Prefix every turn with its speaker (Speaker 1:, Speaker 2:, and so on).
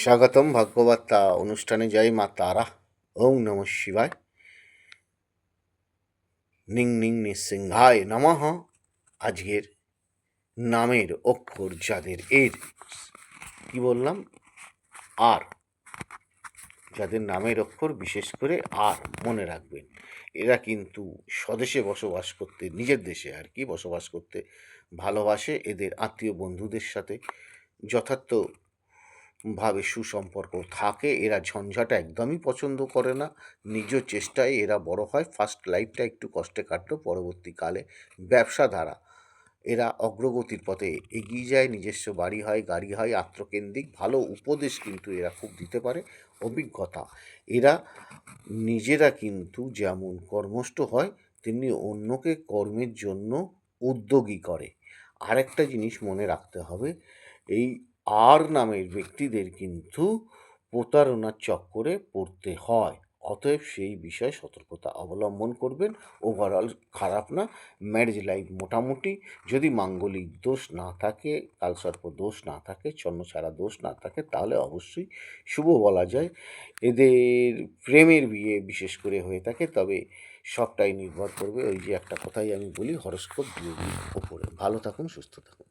Speaker 1: স্বাগতম ভাগ্যবার্তা অনুষ্ঠানে। জয় মা তারা। ওং নম শিবায়। নিং নিং নৃসিংহায় নমঃ। আজকের নামের অক্ষর যাদের কি বললাম, আর যাদের নামের অক্ষর বিশেষ করে আর মনে রাখবেন, এরা কিন্তু স্বদেশে বসবাস করতে, নিজের দেশে আর কি বসবাস করতে ভালোবাসে। এদের আত্মীয় বন্ধুদের সাথে যথার্থভাবে সুসম্পর্ক থাকে। এরা ঝঞ্ঝাট একদমই পছন্দ করে না। নিজ চেষ্টায় এরা বড় হয়। ফার্স্ট লাইফটা একটু কষ্টে কাটলো, পরবর্তীকালে ব্যবসা দ্বারা এরা অগ্রগতির পথে এগিয়ে যায়। নিজস্ব বাড়ি হয়, গাড়ি হয়। আত্মকেন্দ্রিক ভালো উপদেশ কিন্তু এরা খুব দিতে পারে, অভিজ্ঞতা। এরা নিজেরা কিন্তু যেমন কর্মষ্ঠ হয়, তেমনি অন্যকে কর্মের জন্য উদ্যোগী করে। আরেকটা জিনিস মনে রাখতে হবে, এই আর নামের ব্যক্তিদের কিন্তু প্রতারণার চক্করে পড়তে হয়। অতএব সেই বিষয়ে সতর্কতা অবলম্বন করবেন। ওভারঅল খারাপ না, ম্যারেজ লাইফ মোটামুটি। যদি মাঙ্গলিক দোষ না থাকে, কালসর্প দোষ না থাকে, ছন্নছাড়া দোষ না থাকে, তাহলে অবশ্যই শুভ বলা যায়। এদের প্রেমের বিয়ে বিশেষ করে হয়ে থাকে, তবে সবটাই নির্ভর করবে ওই যে একটা কথাই আমি বলি, হরস্কোপ দিয়ে ওপরে। ভালো থাকুন, সুস্থ থাকুন।